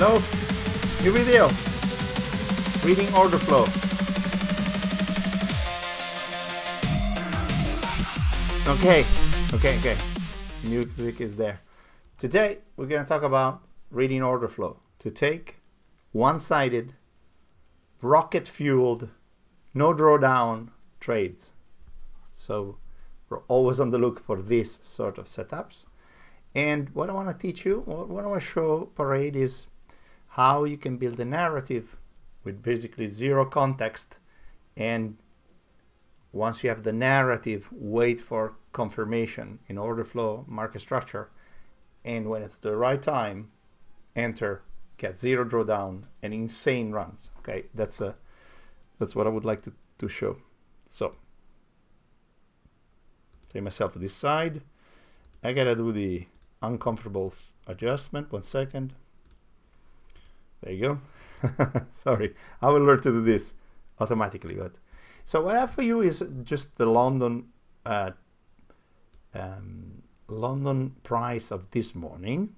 Hello, new video, reading order flow. Okay, music is there. Today we're going to talk about reading order flow to take one-sided, rocket-fueled, no drawdown trades. So we're always on the look for this sort of setups. And what I want to teach you, what I want to show Parade is how you can build a narrative with basically zero context, and once you have the narrative, wait for confirmation in order flow, market structure, and when it's the right time, enter, get zero drawdown and insane runs. Okay, that's what I would like to show. So take myself to this side. I gotta do the uncomfortable adjustment. 1 second. There you go. Sorry, I will learn to do this automatically. But so what I have for you is just the London London price of this morning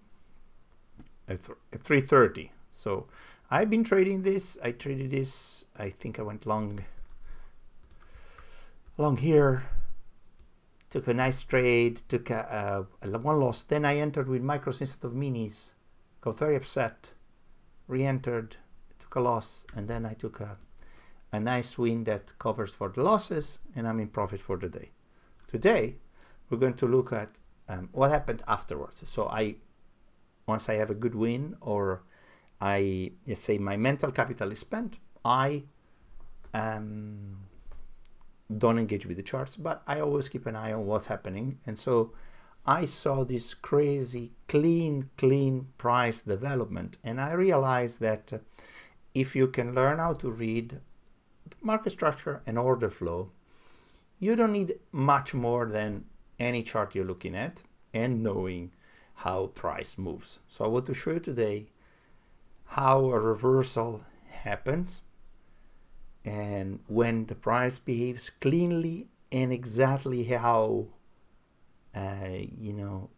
at 3:30. So I've been trading this. I traded this. I think I went long here. Took a nice trade, took one loss. Then I entered with micros instead of minis. Got very upset. Re-entered, took a loss, and then I took a nice win that covers for the losses, and I'm in profit for the day. Today, we're going to look at what happened afterwards. So once I have a good win, or let's say my mental capital is spent, I don't engage with the charts, but I always keep an eye on what's happening. And so I saw this crazy clean price development, and I realized that if you can learn how to read market structure and order flow, you don't need much more than any chart you're looking at and knowing how price moves. So I want to show you today how a reversal happens, and when the price behaves cleanly and exactly how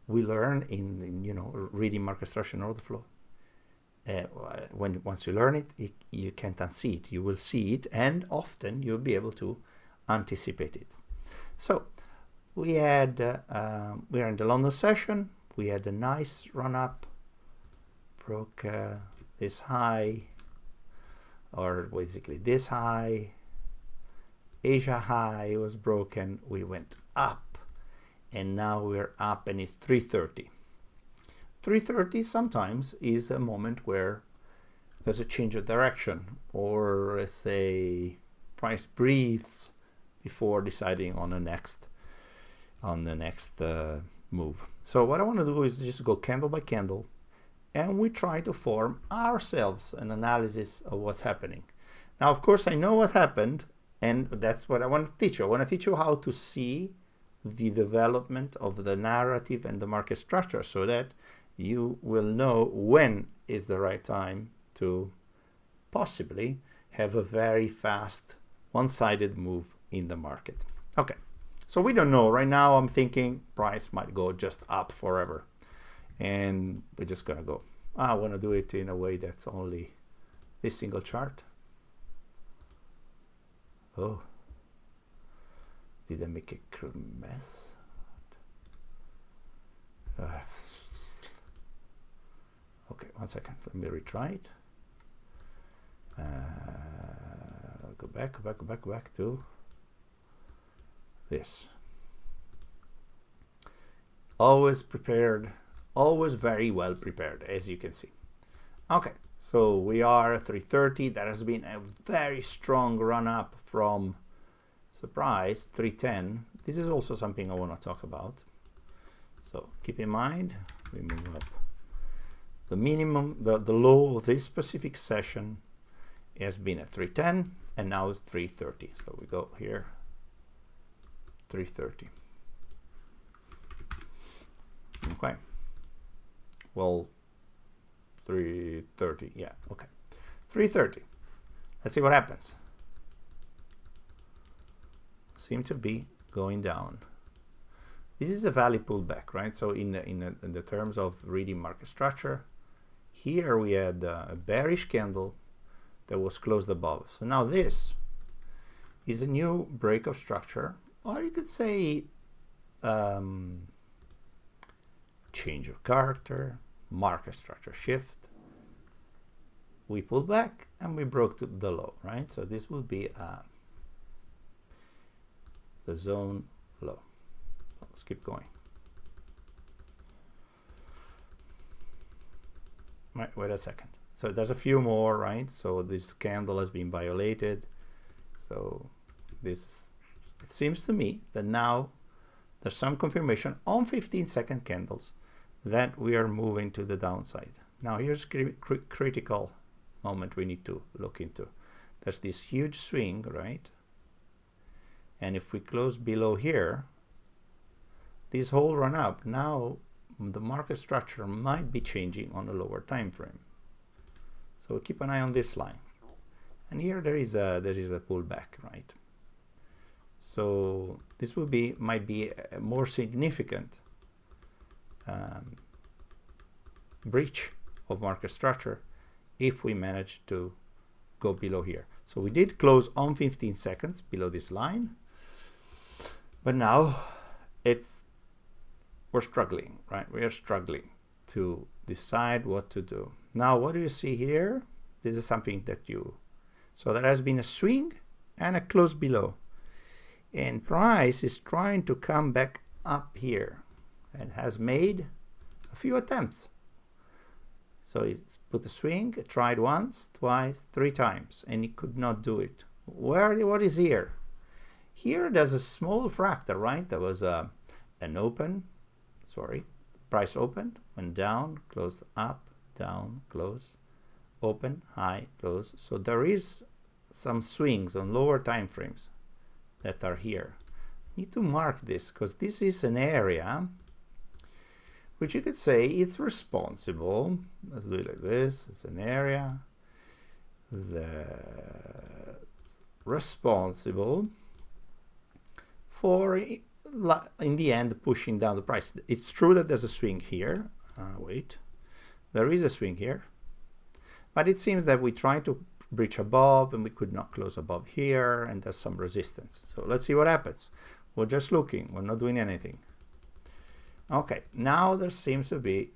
we learn in reading market structure and order flow. Once you learn it, you can't unsee it. You will see it, and often you'll be able to anticipate it. So we are in the London session. We had a nice run up, broke this high, or basically this high. Asia high was broken. We went up. And now we're up, and it's 3:30. 3:30 sometimes is a moment where there's a change of direction, or let's say price breathes before deciding on the next move. So what I want to do is just go candle by candle, and we try to form ourselves an analysis of what's happening. Now, of course, I know what happened, and that's what I want to teach you. I want to teach you how to see the development of the narrative and the market structure, so that you will know when is the right time to possibly have a very fast one-sided move in the market. Okay, so we don't know. Right now I'm thinking price might go just up forever, and we're just gonna go. I want to do it in a way that's only this single chart. Oh, did I make a mess? Okay, 1 second. Let me retry it. Go back to this. Always prepared, always very well prepared, as you can see. Okay, so we are at 3:30. That has been a very strong run up from surprise 310. This is also something I want to talk about. So keep in mind, we move up. The minimum, the low of this specific session has been at 310, and now it's 330. So we go here, 330. Okay. Well, 330. Yeah. Okay. 330. Let's see what happens. Seem to be going down. This is a value pullback, right? So in the terms of reading market structure, Here we had a bearish candle that was closed above. So now this is a new break of structure, or you could say change of character, market structure shift. We pulled back and we broke to the low, right? So this would be the zone low. Let's keep going. Right, wait a second. So there's a few more, right? So this candle has been violated. So this, it seems to me that now there's some confirmation on 15-second candles that we are moving to the downside. Now here's critical moment we need to look into. There's this huge swing, right? And if we close below here, this whole run up, now the market structure might be changing on a lower time frame. So keep an eye on this line. And here there is a pullback, right? So this will be, might be a more significant breach of market structure if we manage to go below here. So we did close on 15 seconds below this line, but now we're struggling, right? We are struggling to decide what to do. Now, what do you see here? This is something that so there has been a swing and a close below. And price is trying to come back up here and has made a few attempts. So it's put a swing, it tried once, twice, 3 times, and it could not do it. What is here? Here there's a small fractal, right? There was an open, price opened, went down, closed up, down, close, open, high, close. So there is some swings on lower time frames that are here. Need to mark this because this is an area which you could say it's responsible. Let's do it like this. It's an area that's responsible for, in the end, pushing down the price. It's true that there's a swing here. Wait, there is a swing here, but it seems that we tried to breach above and we could not close above here, and there's some resistance. So let's see what happens. We're just looking, we're not doing anything. Okay, now there seems to be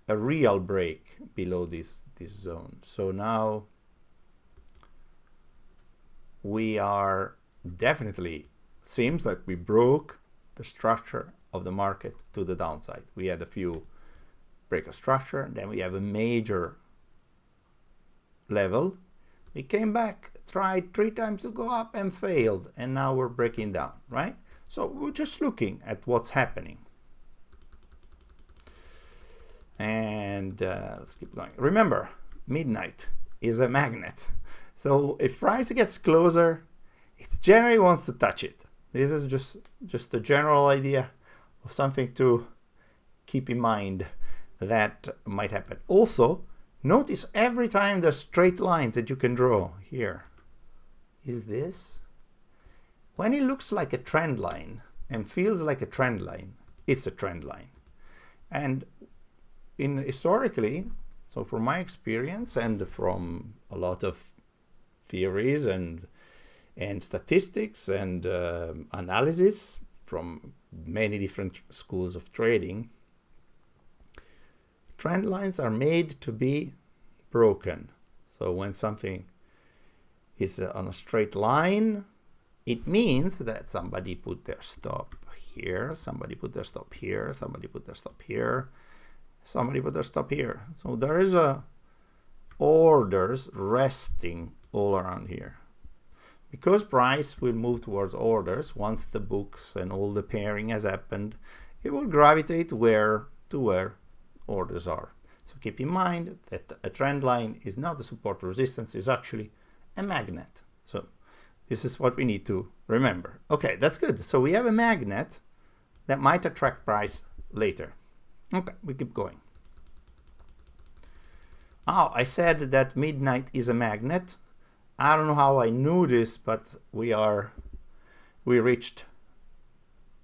a real break below this zone. So now we are definitely, seems like we broke the structure of the market to the downside. We had a few break of structure, then we have a major level. We came back, tried 3 times to go up and failed, and now we're breaking down, right? So we're just looking at what's happening. And let's keep going. Remember, midnight is a magnet. So if price gets closer, it generally wants to touch it. This is just a general idea of something to keep in mind that might happen. Also, notice every time there's straight lines that you can draw here. Is this? When it looks like a trend line and feels like a trend line, it's a trend line. And historically, so from my experience and from a lot of theories and statistics and analysis from many different schools of trading, trend lines are made to be broken. So when something is on a straight line, it means that somebody put their stop here, somebody put their stop here, somebody put their stop here, somebody put their stop here. So there is orders resting all around here. Because price will move towards orders once the books and all the pairing has happened, it will gravitate to where orders are. So keep in mind that a trend line is not a support or resistance, it's actually a magnet. So this is what we need to remember. Okay, that's good. So we have a magnet that might attract price later. Okay, we keep going. Oh, I said that midnight is a magnet. I don't know how I knew this, but we reached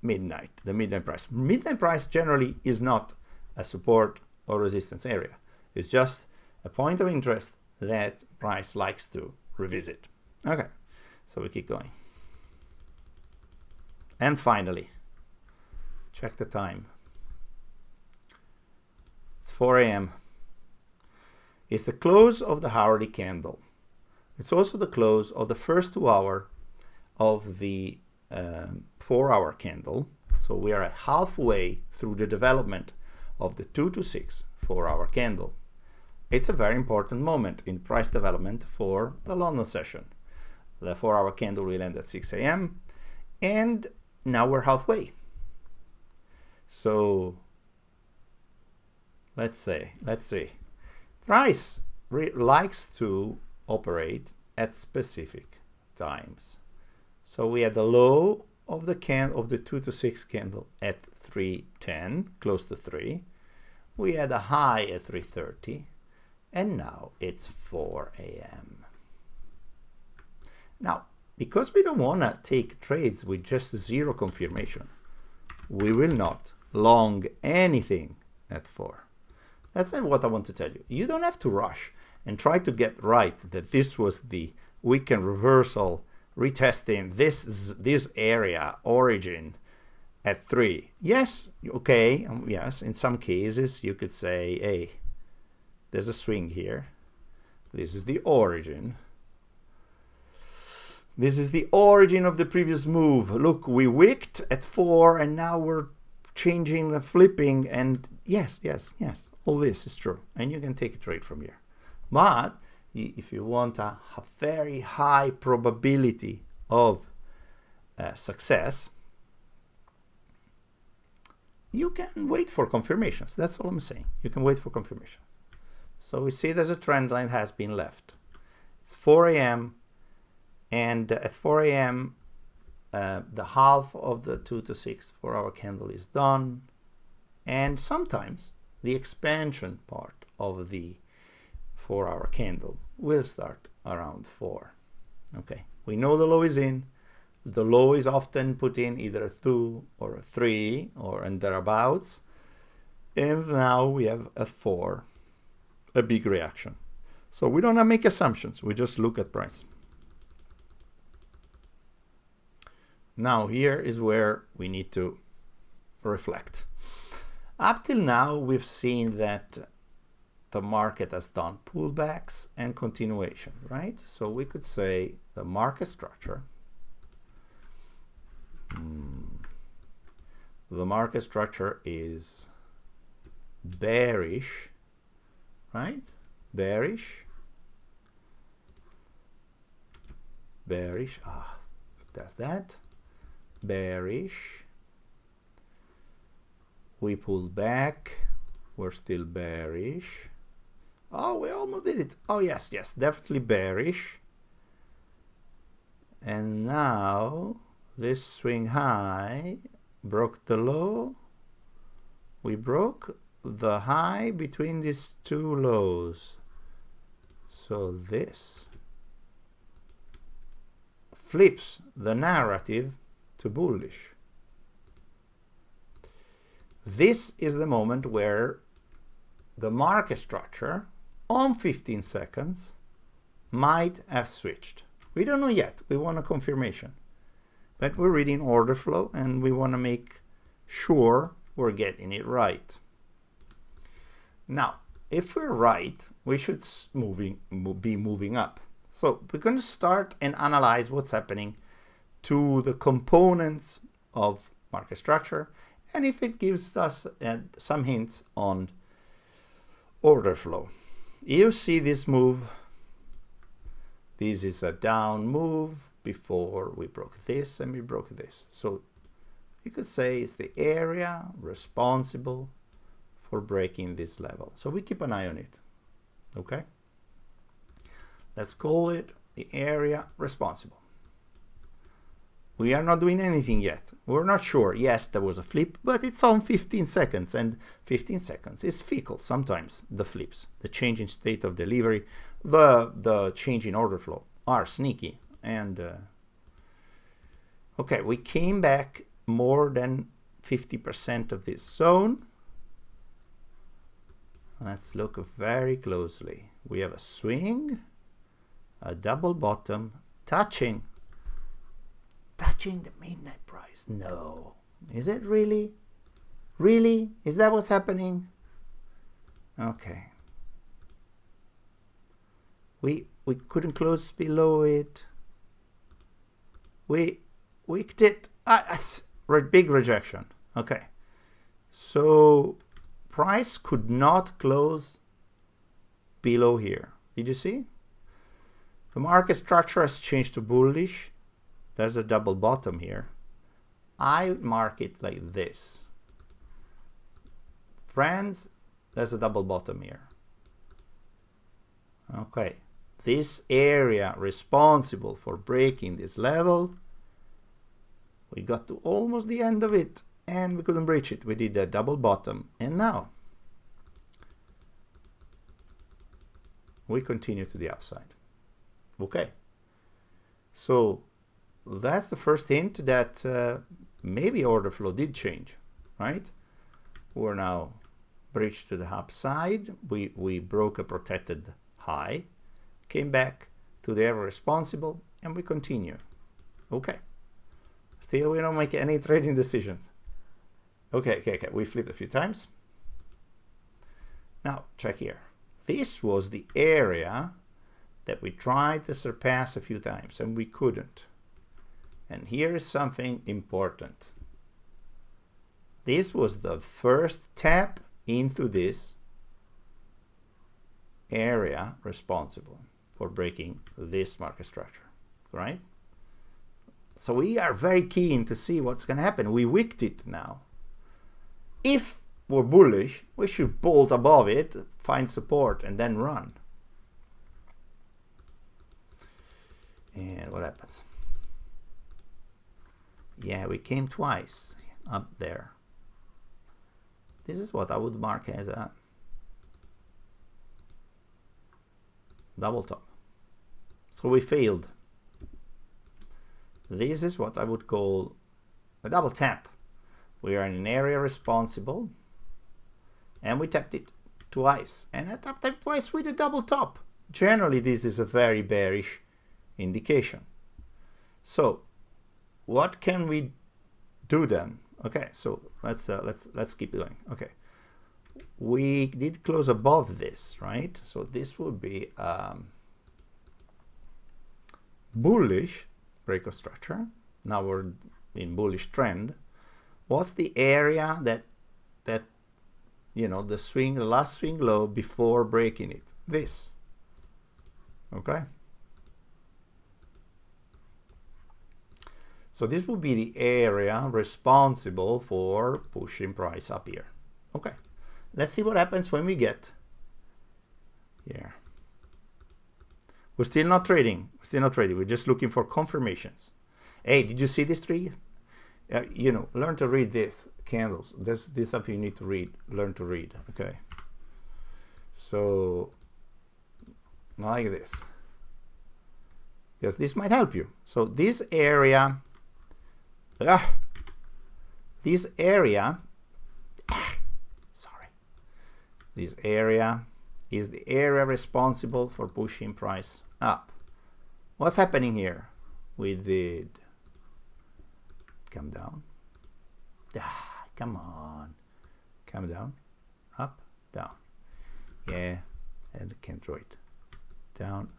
midnight, the midnight price. Midnight price generally is not a support or resistance area. It's just a point of interest that price likes to revisit. Okay, so we keep going. And finally, check the time. It's 4 a.m. It's the close of the hourly candle. It's also the close of the first 2 hours of the 4-hour candle. So we are halfway through the development of the 2 to 6 4-hour candle. It's a very important moment in price development for the London session. The 4-hour candle will end at 6 a.m. and now we're halfway. So let's see. Price likes to operate at specific times. So we had the low of the 2 to 6 candle at 3:10, close to 3. We had a high at 3:30, and now it's 4 a.m. Now, because we don't want to take trades with just zero confirmation, we will not long anything at 4. That's not what I want to tell you. You don't have to rush and try to get right that this was the weekend reversal retesting this area origin at 3. Yes, okay, yes, in some cases you could say, hey, there's a swing here. This is the origin. This is the origin of the previous move. Look, we wicked at 4 and now we're changing the flipping, and yes, all this is true. And you can take a trade from here. But if you want a very high probability of success, you can wait for confirmations. That's all I'm saying. You can wait for confirmation. So we see there's a trend line has been left. It's 4 a.m. and at 4 a.m. The half of the 2 to 6 4-hour candle is done, and sometimes the expansion part of the 4-hour candle will start around 4. Okay, we know the low is in. The low is often put in either a 2 or a 3 or and thereabouts, and now we have a 4, a big reaction. So we don't make assumptions, we just look at price. Now here is where we need to reflect. Up till now, we've seen that the market has done pullbacks and continuations, right? So we could say the market structure, the market structure is bearish, right? Bearish, that's that. Bearish. We pulled back. We're still bearish. Oh, we almost did it. Oh, yes, definitely bearish. And now this swing high broke the low. We broke the high between these two lows. So this flips the narrative to bullish. This is the moment where the market structure on 15 seconds might have switched. We don't know yet. We want a confirmation. But we're reading order flow and we want to make sure we're getting it right. Now, if we're right, we should be moving up. So we're going to start and analyze what's happening to the components of market structure, and if it gives us some hints on order flow. You see this move. This is a down move before we broke this and we broke this. So you could say it's the area responsible for breaking this level. So we keep an eye on it. Okay? Let's call it the area responsible. We are not doing anything yet. We're not sure. Yes, there was a flip, but it's on 15 seconds, and 15 seconds is fickle sometimes, the flips. The change in state of delivery, the change in order flow are sneaky. And okay, we came back more than 50% of this zone. Let's look very closely. We have a swing, a double bottom, touching the midnight price. No. Is it really? Really? Is that what's happening? Okay. We couldn't close below it. We wicked it. Big rejection. Okay. So price could not close below here. Did you see? The market structure has changed to bullish. There's a double bottom here. I mark it like this. Friends, there's a double bottom here. Okay. This area responsible for breaking this level, we got to almost the end of it and we couldn't breach it. We did a double bottom, and now we continue to the upside. Okay, so that's the first hint that maybe order flow did change, right? We're now breached to the upside. We broke a protected high, came back to the area responsible, and we continue. Okay. Still, we don't make any trading decisions. Okay. We flipped a few times. Now, check here. This was the area that we tried to surpass a few times, and we couldn't. And here is something important. This was the first tap into this area responsible for breaking this market structure, right? So we are very keen to see what's going to happen. We wicked it now. If we're bullish, we should bolt above it, find support, and then run. And what happens? Yeah, we came twice up there. This is what I would mark as a double top. So we failed. This is what I would call a double tap. We are in an area responsible, and we tapped it twice. And I tapped it twice with a double top. Generally, this is a very bearish indication. So, what can we do then? Okay, so let's keep going. Okay, we did close above this, right? So this would be bullish breakout structure. Now we're in bullish trend. What's the area that you know, the last swing low before breaking it? This. Okay. So this will be the area responsible for pushing price up here. Okay. Let's see what happens when we get here. We're still not trading. We're just looking for confirmations. Hey, did you see this tree? You know, learn to read this candles. This is something you need to read. Learn to read. Okay. So, like this. Because this might help you. So this area, this area is the area responsible for pushing price up. What's happening here? We did come down. Come on. Come down. Up. Down. Yeah. And can't draw it. Down.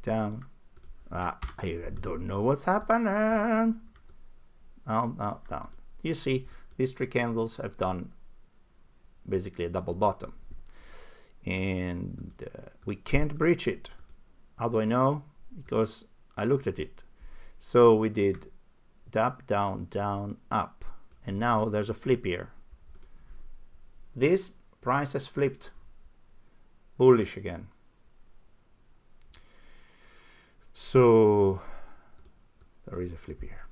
Down. I don't know what's happening. Down. You see, these three candles have done basically a double bottom, and we can't breach it. How do I know? Because I looked at it. So we did up, down, down, up, and now there's a flip here. This price has flipped bullish again. So there is a flip here.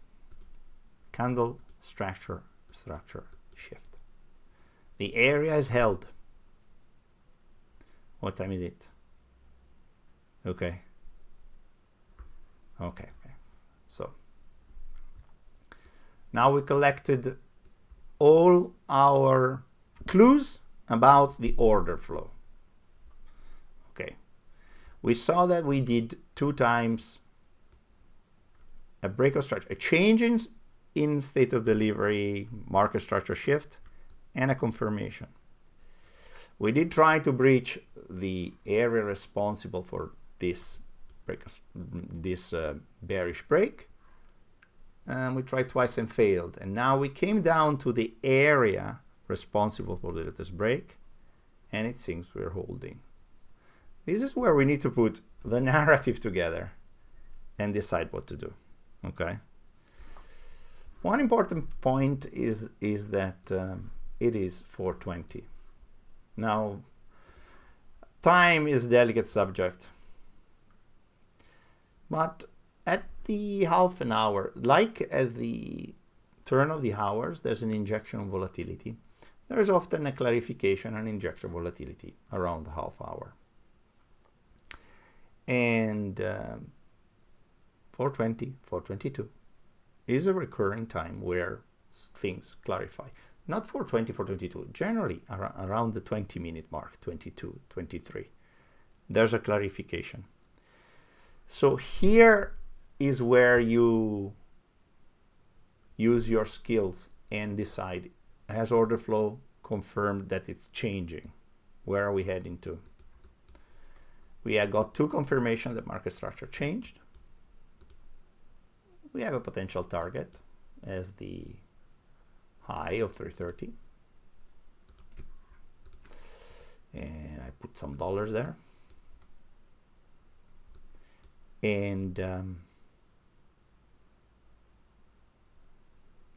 Candle structure shift. The area is held. What time is it? Okay. So now we collected all our clues about the order flow. Okay, we saw that we did 2 times a breakout structure, a change in state of delivery, market structure shift, and a confirmation. We did try to breach the area responsible for this bearish break, and we tried twice and failed. And now we came down to the area responsible for the latest break, and it seems we're holding. This is where we need to put the narrative together and decide what to do. Okay. One important point is that it is 4:20. Now, time is a delicate subject, but at the half an hour, like at the turn of the hours, there's an injection of volatility. There is often a clarification and injection of volatility around the half hour. And 4:20, 4:22 is a recurring time where things clarify. Not 4:20, 4:22, generally around the 20-minute mark, 22, 23. There's a clarification. So here is where you use your skills and decide, has order flow confirmed that it's changing? Where are we heading to? We have got 2 confirmations that market structure changed. We have a potential target as the high of 330. And I put some dollars there. And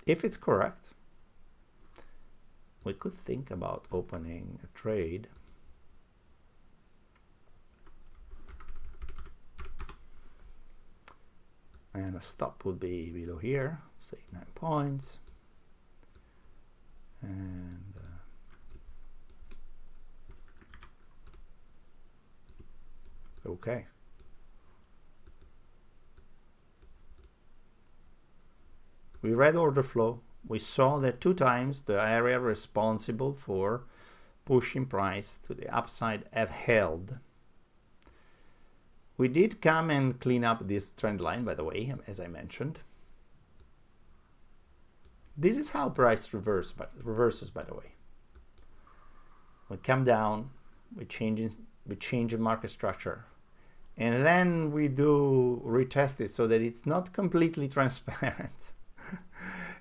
if it's correct, we could think about opening a trade and a stop would be below here, say 9 points, and okay. We read order flow. We saw that 2 times the area responsible for pushing price to the upside have held. We did come and clean up this trend line, by the way, as I mentioned. This is how price reverses, by the way. We come down, we change in market structure, and then we do retest it so that it's not completely transparent.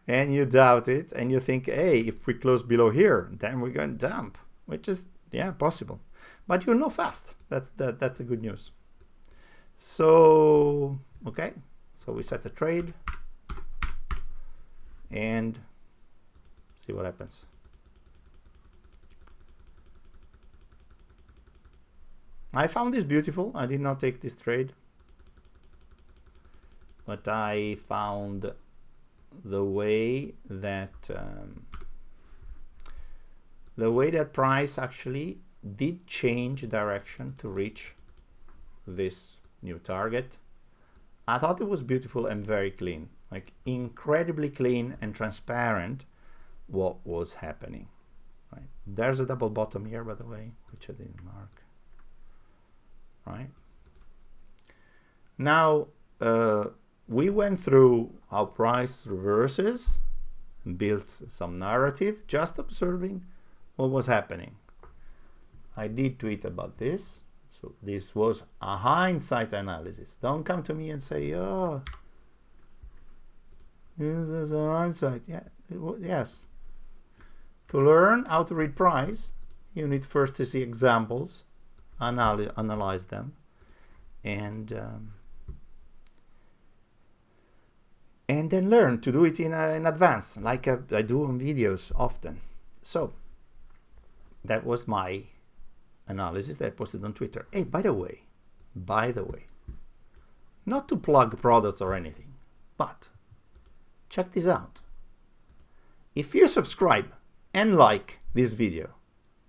And you doubt it, and you think, hey, if we close below here, then we're going to dump, which is, yeah, possible. But you'll know fast. That's the good news. So, okay, so we set a trade and see what happens. I found this beautiful. I did not take this trade, but I found the way that price actually did change direction to reach this new target. I thought it was beautiful and very clean, like incredibly clean and transparent what was happening. Right, there's a double bottom here, by the way, which I didn't mark. Right, now we went through how price reverses and built some narrative, just observing what was happening. I did tweet about this. So this was a hindsight analysis. Don't come to me and say, oh, there's a hindsight. Yeah, yes. To learn how to read price, you need first to see examples, analyze them, and then learn to do it in advance, like I do on videos often. So that was my analysis that I posted on Twitter. Hey, by the way, not to plug products or anything, but check this out. If you subscribe and like this video,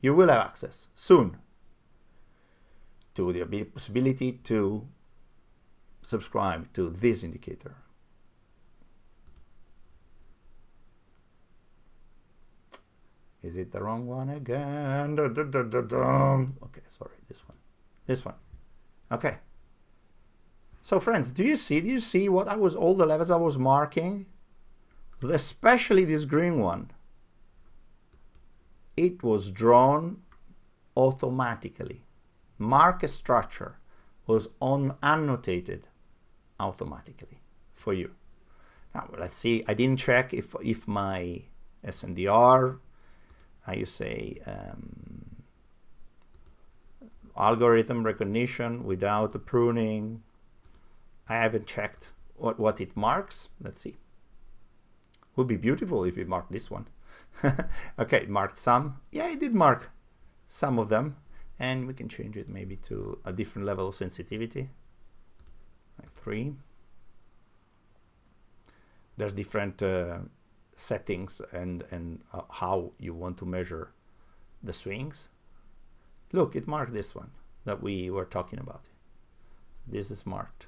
you will have access soon to the possibility to subscribe to this indicator. Is it the wrong one again? Okay, sorry, this one. Okay. So friends, do you see what all the levels I was marking? Especially this green one. It was drawn automatically. Market structure was annotated automatically for you. Now let's see. I didn't check if my SNDR, how you say, algorithm recognition without the pruning. I haven't checked what it marks. Let's see. Would be beautiful if it marked this one. Okay, it marked some. Yeah, it did mark some of them, and we can change it maybe to a different level of sensitivity, like 3. There's different settings and how you want to measure the swings. Look, it marked this one that we were talking about. So this is marked.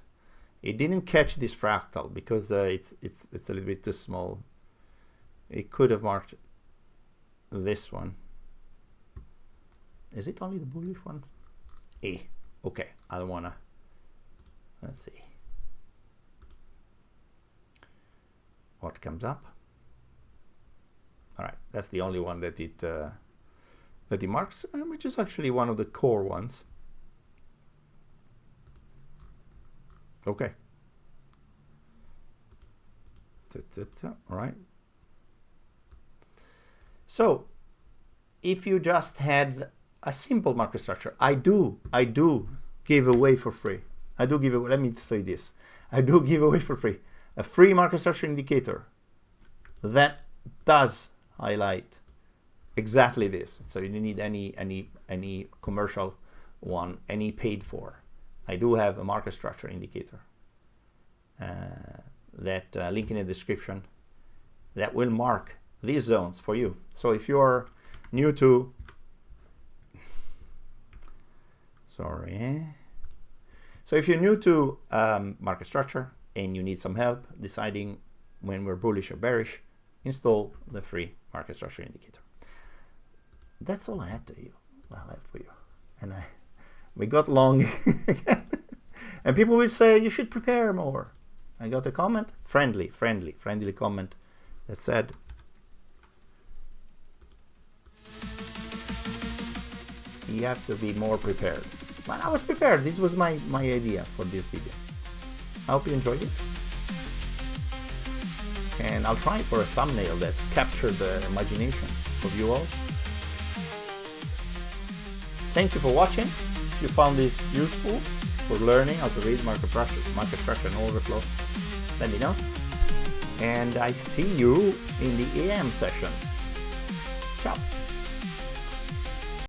It didn't catch this fractal because it's a little bit too small. It could have marked this one. Is it only the bullish one? Okay, I don't wanna. Let's see what comes up. All right, that's the only one that it marks, which is actually one of the core ones. Okay. All right. So if you just had a simple market structure, I do give away for free. I do give away, let me say this. I do give away for free a free market structure indicator that does highlight exactly this. So you don't need any commercial one, any paid for. I do have a market structure indicator that link in the description that will mark these zones for you. So if you're new to, so if you're new to market structure and you need some help deciding when we're bullish or bearish, install the free market structure indicator. That's all I had to you. Well, I had for you, and we got long, and people will say you should prepare more. I got a comment, friendly comment that said, you have to be more prepared. But I was prepared. This was my idea for this video. I hope you enjoyed it. And I'll try for a thumbnail that's captured the imagination of you all. Thank you for watching. If you found this useful for learning how to read market structure and overflow, let me know. And I see you in the AM session. Ciao.